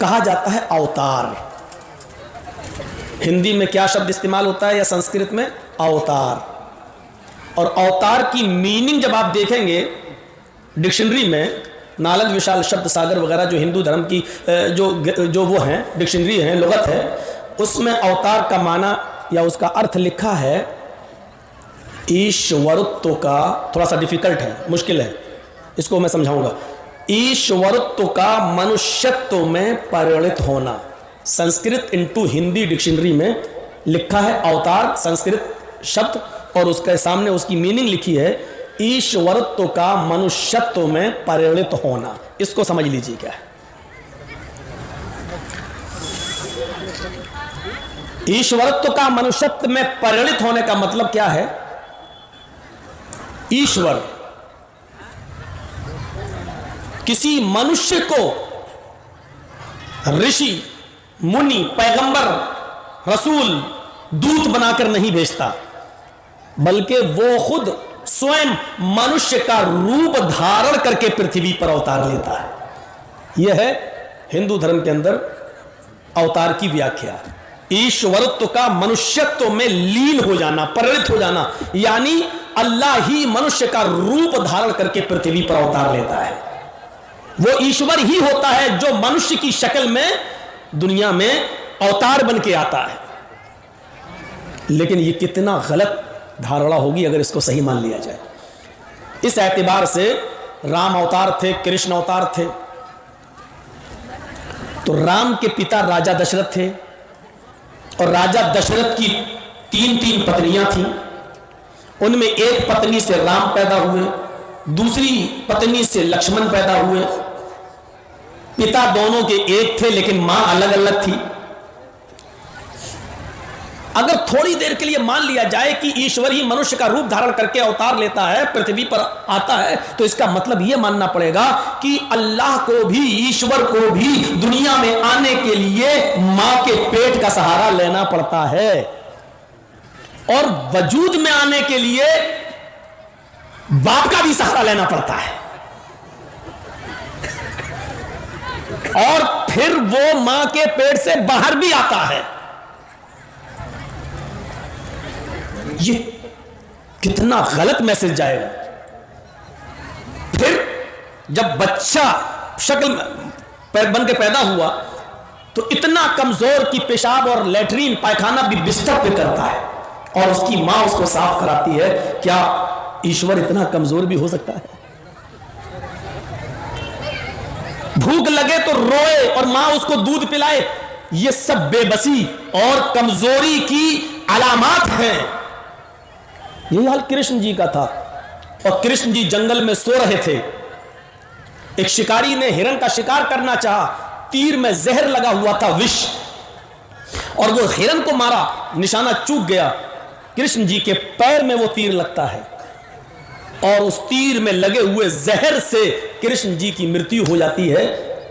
कहा जाता है अवतार। हिंदी में क्या शब्द इस्तेमाल होता है या संस्कृत में? अवतार। और अवतार की मीनिंग जब आप देखेंगे डिक्शनरी में, नालंद विशाल शब्द सागर वगैरह जो हिंदू धर्म की जो वो हैं डिक्शनरी हैं, लुगत है, उसमें अवतार का माना या उसका अर्थ लिखा है ईश्वरत्व का। थोड़ा सा डिफिकल्ट है, मुश्किल है, इसको मैं समझाऊंगा। ईश्वरत्व का मनुष्यत्व में परिणित होना। संस्कृत इनटू हिंदी डिक्शनरी में लिखा है अवतार, संस्कृत शब्द, और उसके सामने उसकी मीनिंग लिखी है ईश्वरत्व का मनुष्यत्व में परिणित होना। इसको समझ लीजिए क्या है। ईश्वरत्व का मनुष्यत्व में परिणित होने का मतलब क्या है? ईश्वर किसी मनुष्य को ऋषि, मुनि, पैगंबर, रसूल, दूत बनाकर नहीं भेजता, बल्कि वो खुद स्वयं मनुष्य का रूप धारण करके पृथ्वी पर अवतार लेता है। यह है हिंदू धर्म के अंदर अवतार की व्याख्या। ईश्वरत्व का मनुष्यत्व में लीन हो जाना, परिणित हो जाना, यानी अल्लाह ही मनुष्य का रूप धारण करके पृथ्वी पर अवतार लेता है। वो ईश्वर ही होता है जो मनुष्य की शक्ल में दुनिया में अवतार बन के आता है। लेकिन ये कितना गलत धारणा होगी अगर इसको सही मान लिया जाए। इस एतबार से राम अवतार थे, कृष्ण अवतार थे। तो राम के पिता राजा दशरथ थे और राजा दशरथ की तीन पत्नियां थीं। उनमें एक पत्नी से राम पैदा हुए, दूसरी पत्नी से लक्ष्मण पैदा हुए। पिता दोनों के एक थे लेकिन मां अलग अलग थी। अगर थोड़ी देर के लिए मान लिया जाए कि ईश्वर ही मनुष्य का रूप धारण करके अवतार लेता है, पृथ्वी पर आता है, तो इसका मतलब यह मानना पड़ेगा कि अल्लाह को भी, ईश्वर को भी दुनिया में आने के लिए मां के पेट का सहारा लेना पड़ता है, और वजूद में आने के लिए बाप का भी सहारा लेना पड़ता है, और फिर वो मां के पेट से बाहर भी आता है। ये कितना गलत मैसेज जाएगा। फिर जब बच्चा शक्ल बन के पैदा हुआ तो इतना कमजोर कि पेशाब और लेटरीन पायखाना भी बिस्तर पे करता है और उसकी मां उसको साफ कराती है। क्या ईश्वर इतना कमजोर भी हो सकता है? भूख लगे तो रोए और मां उसको दूध पिलाए। ये सब बेबसी और कमजोरी की अलामात हैं। यही हाल कृष्ण जी का था। और कृष्ण जी जंगल में सो रहे थे। एक शिकारी ने हिरण का शिकार करना चाहा, तीर में जहर लगा हुआ था, विष, और वो हिरण को मारा, निशाना चूक गया। कृष्ण जी के पैर में वो तीर लगता है और उस तीर में लगे हुए जहर से कृष्ण जी की मृत्यु हो जाती है।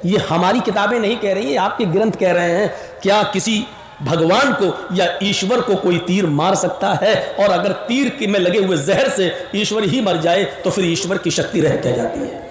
ये हमारी किताबें नहीं कह रही हैं, आपके ग्रंथ कह रहे हैं। क्या किसी भगवान को या ईश्वर को कोई तीर मार सकता है? और अगर तीर में लगे हुए जहर से ईश्वर ही मर जाए तो फिर ईश्वर की शक्ति रह क्या जाती है?